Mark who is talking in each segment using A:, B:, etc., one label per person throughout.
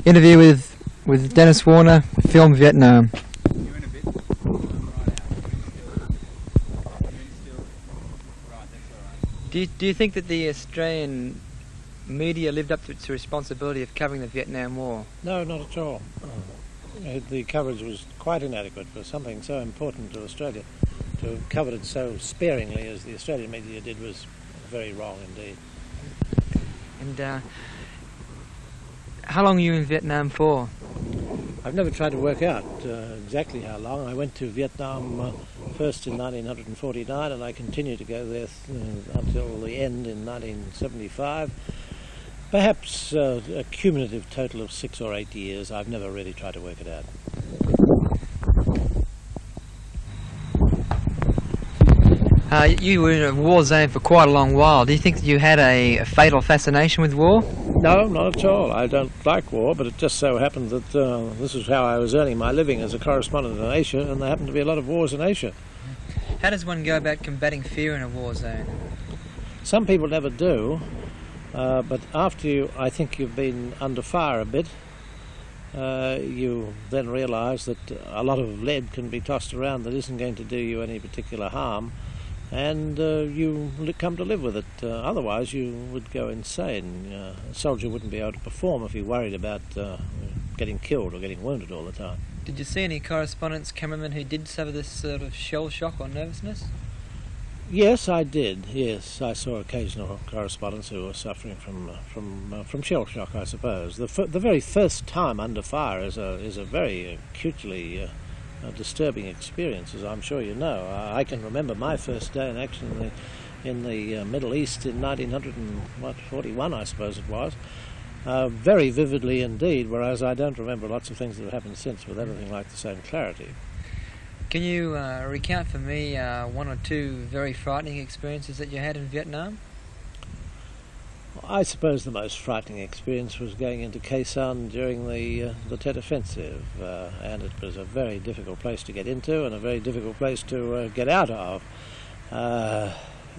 A: interview with Dennis Warner, film Vietnam. Do you think that the Australian media lived up to its responsibility of covering the Vietnam War?
B: No, not at all. The coverage was quite inadequate for something so important to Australia. To have covered it so sparingly as the Australian media did was very wrong indeed.
A: And how long were you in Vietnam for?
B: I've never tried to work out exactly how long. I went to Vietnam first in 1949 and I continued to go there until the end in 1975. Perhaps a cumulative total of 6 or 8 years. I've never really tried to work it out.
A: You were in a war zone for quite a long while. Do you think that you had a fatal fascination with war?
B: No, not at all. I don't like war, but it just so happened that this is how I was earning my living as a correspondent in Asia, and there happened to be a lot of wars in Asia.
A: How does one go about combating fear in a war zone?
B: Some people never do, but after I think you've been under fire a bit, you then realise that a lot of lead can be tossed around that isn't going to do you any particular harm, and you come to live with it. Otherwise you would go insane. A soldier wouldn't be able to perform if he worried about getting killed or getting wounded all the time.
A: Did you see any correspondents, cameramen who did suffer this sort of shell shock or nervousness?
B: Yes, I did. Yes, I saw occasional correspondents who were suffering from shell shock, I suppose. The very first time under fire is a very acutely disturbing experience, as I'm sure you know. I can remember my first day in action in the Middle East in 1941, I suppose it was, very vividly indeed, whereas I don't remember lots of things that have happened since with anything like the same clarity.
A: Can you recount for me one or two very frightening experiences that you had in Vietnam?
B: I suppose the most frightening experience was going into Khe Sanh during the Tet Offensive, and it was a very difficult place to get into and a very difficult place to get out of.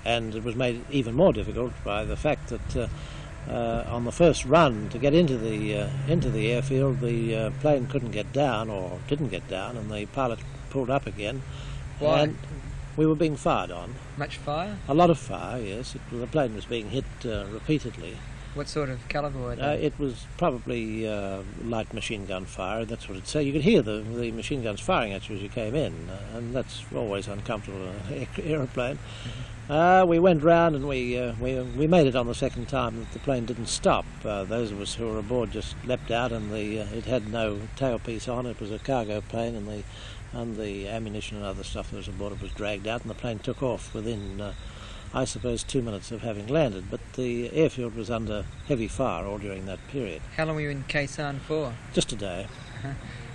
B: And it was made even more difficult by the fact that on the first run to get into the airfield, the plane couldn't get down, or didn't get down, and the pilot pulled up again.
A: Why?
B: And we were being fired on.
A: Much fire?
B: A lot of fire, yes. The plane was being hit repeatedly.
A: What sort of calibre were they?
B: It was probably light machine gun fire, that's what it'd say. You could hear the machine guns firing at you as you came in, and that's always uncomfortable in an aeroplane. Mm-hmm. We went round and we made it on the second time that the plane didn't stop. Those of us who were aboard just leapt out, and it had no tailpiece on. It was a cargo plane, and the ammunition and other stuff that was aboard it was dragged out, and the plane took off within, I suppose, 2 minutes of having landed. But the airfield was under heavy fire all during that period.
A: How long were you in Khe Sanh for?
B: Just a day.
A: Uh-huh.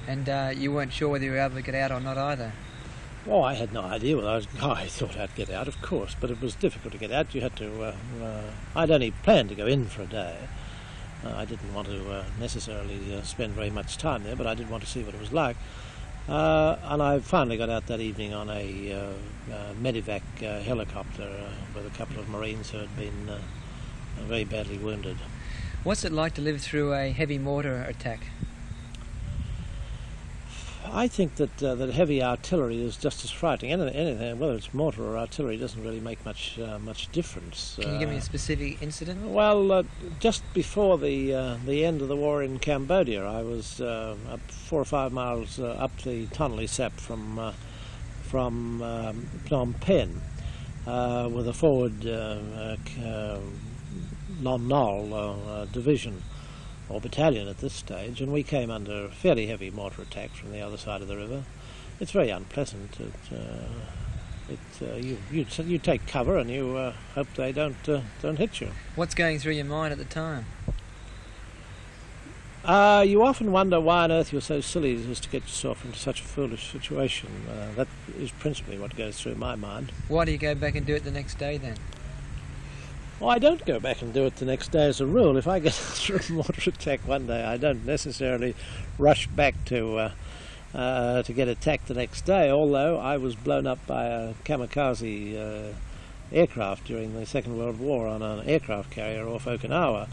A: And you weren't sure whether you were able to get out or not either?
B: Oh, I had no idea whether I thought I'd get out, of course, but it was difficult to get out. You had to... I'd only planned to go in for a day. I didn't want to necessarily spend very much time there, but I did want to see what it was like. And I finally got out that evening on a medevac helicopter with a couple of Marines who had been very badly wounded.
A: What's it like to live through a heavy mortar attack?
B: I think that heavy artillery is just as frightening. Anything, whether it's mortar or artillery, doesn't really make much difference.
A: Can you give me a specific incident?
B: Well, just before the end of the war in Cambodia, I was up 4 or 5 miles up the Tonle Sap from Phnom Penh with a forward Lon Nol division, or battalion at this stage, and we came under a fairly heavy mortar attack from the other side of the river. It's very unpleasant. You take cover and you hope they don't hit you.
A: What's going through your mind at the time?
B: You often wonder why on earth you're so silly as to get yourself into such a foolish situation. That is principally what goes through my mind.
A: Why do you go back and do it the next day then?
B: Well, I don't go back and do it the next day as a rule. If I get through a mortar attack one day, I don't necessarily rush back to get attacked the next day, although I was blown up by a kamikaze aircraft during the Second World War on an aircraft carrier off Okinawa,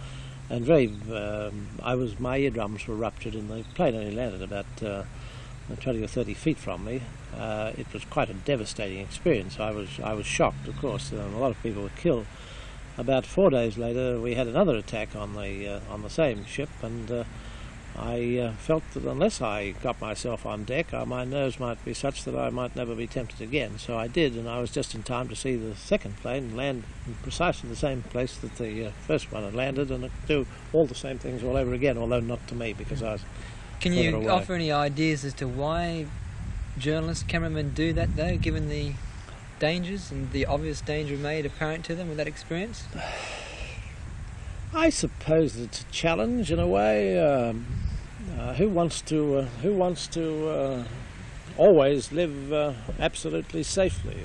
B: and my eardrums were ruptured, and the plane only landed about 20 or 30 feet from me. It was quite a devastating experience. I was shocked, of course. A lot of people were killed. About 4 days later, we had another attack on the same ship, and I felt that unless I got myself on deck, my nerves might be such that I might never be tempted again. So I did, and I was just in time to see the second plane land in precisely the same place that the first one had landed, and do all the same things all over again, although not to me, because I was
A: Can
B: further
A: you
B: away.
A: offer any ideas as to why journalists, cameramen do that, though, given the dangers and the obvious danger made apparent to them with that experience?
B: I suppose it's a challenge in a way. Who wants to always live absolutely safely?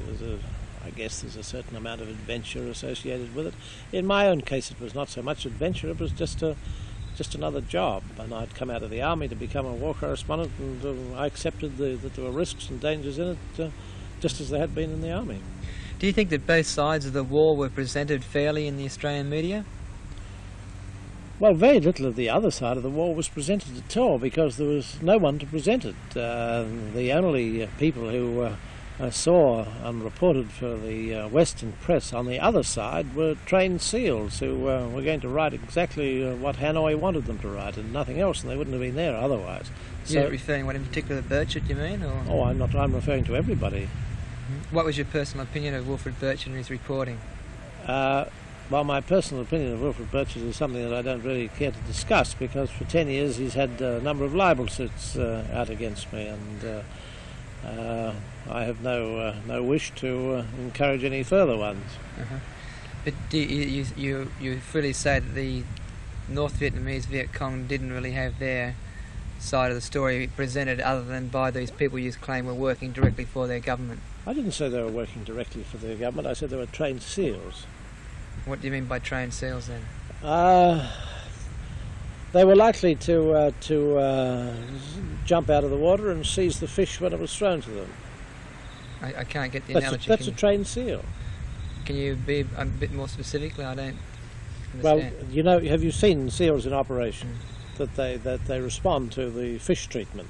B: I guess there's a certain amount of adventure associated with it. In my own case, it was not so much adventure; it was just another job. And I'd come out of the army to become a war correspondent, and I accepted that there were risks and dangers in it, just as there had been in the army.
A: Do you think that both sides of the war were presented fairly in the Australian media?
B: Well, very little of the other side of the war was presented at all, because there was no one to present it. The only people who saw and reported for the Western press on the other side were trained SEALs who were going to write exactly what Hanoi wanted them to write, and nothing else, and they wouldn't have been there otherwise.
A: You're referring what in particular to Burchett, you mean? Or?
B: Oh, I'm referring to everybody.
A: What was your personal opinion of Wilfred Burchett and his reporting?
B: Well, my personal opinion of Wilfred Burchett is something that I don't really care to discuss, because for 10 years he's had a number of libel suits out against me, and I have no wish to encourage any further ones.
A: But do you freely say that the North Vietnamese Viet Cong didn't really have their side of the story presented, other than by these people you claim were working directly for their government?
B: I didn't say they were working directly for their government. I said they were trained SEALs.
A: What do you mean by trained SEALs then?
B: They were likely to jump out of the water and seize the fish when it was thrown to them.
A: I can't get the
B: That's
A: analogy.
B: That's a trained SEAL.
A: Can you be a bit more specifically? I don't
B: Well,
A: understand.
B: have you seen SEALs in operation? That they respond to the fish treatment,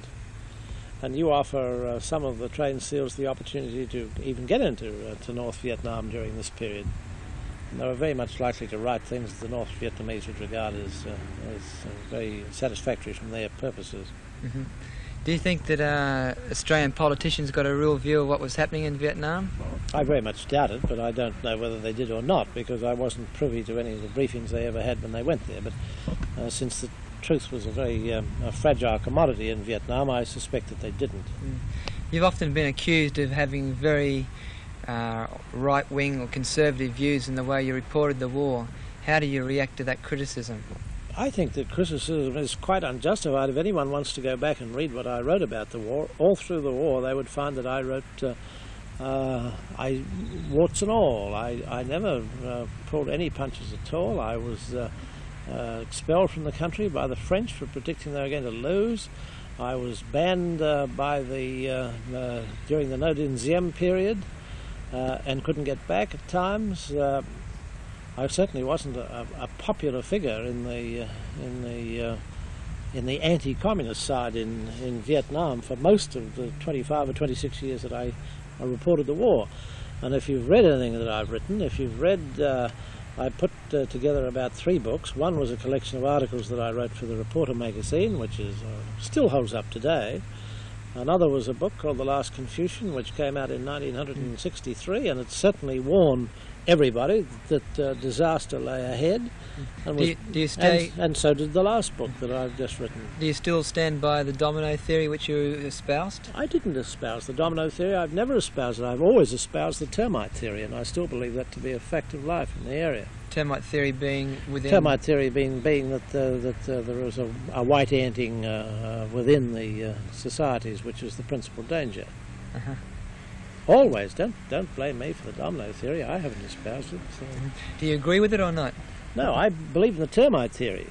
B: and you offer some of the trained SEALs the opportunity to even get into to North Vietnam during this period. And they were very much likely to write things that the North Vietnamese would regard as very satisfactory from their purposes.
A: Do you think that Australian politicians got a real view of what was happening in Vietnam?
B: I very much doubt it, but I don't know whether they did or not, because I wasn't privy to any of the briefings they ever had when they went there. But since the truth was a very fragile commodity in Vietnam, I suspect that they didn't.
A: You've often been accused of having very right-wing or conservative views in the way you reported the war. How do you react to that criticism?
B: I think that criticism is quite unjustified. If anyone wants to go back and read what I wrote about the war, all through the war, they would find that I wrote warts and all. I never pulled any punches at all. I was expelled from the country by the French for predicting they were going to lose. I was banned by during the No Dinh Diem period and couldn't get back at times. I certainly wasn't a popular figure in the anti-communist side in Vietnam for most of the 25 or 26 years that I reported the war. And if you've read anything that I've written, I put together about 3 books. One was a collection of articles that I wrote for the Reporter magazine, which still holds up today. Another was a book called The Last Confucian, which came out in 1963, and it's certainly warned everybody that disaster lay ahead. And,
A: do you stay?
B: And so did the last book that I've just written.
A: Do you still stand by the domino theory which you espoused?
B: I didn't espouse the domino theory. I've never espoused it. I've always espoused the termite theory, and I still believe that to be a fact of life in the area.
A: Termite theory being within...
B: Termite theory being that there is a white anting within the societies, which is the principal danger. Always. Don't blame me for the domino theory. I haven't espoused it. So.
A: Do you agree with it or not?
B: No, I believe in the termite theory.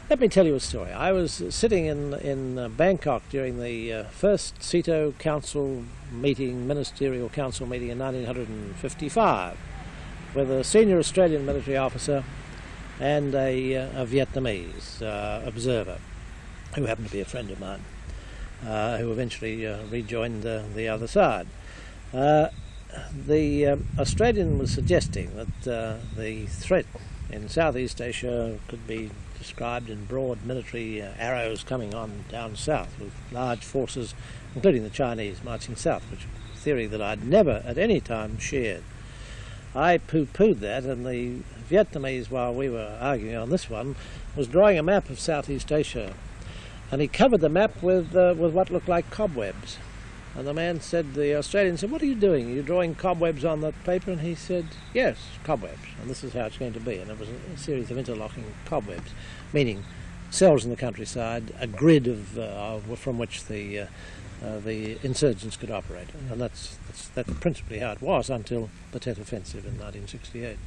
B: Let me tell you a story. I was sitting in Bangkok during the first SEATO Council meeting, Ministerial Council meeting in 1955, with a senior Australian military officer and a Vietnamese observer, who happened to be a friend of mine, who eventually rejoined the other side. The Australian was suggesting that the threat in Southeast Asia could be described in broad military arrows coming on down south, with large forces, including the Chinese, marching south, which was a theory that I'd never at any time shared. I pooh-poohed that, and the Vietnamese, while we were arguing on this one, was drawing a map of Southeast Asia, and he covered the map with what looked like cobwebs. And the man said, the Australian said, "What are you doing? Are you drawing cobwebs on that paper?" And he said, "Yes, cobwebs, and this is how it's going to be." And it was a series of interlocking cobwebs, meaning cells in the countryside, a grid from which the insurgents could operate. And that's principally how it was until the Tet Offensive in 1968.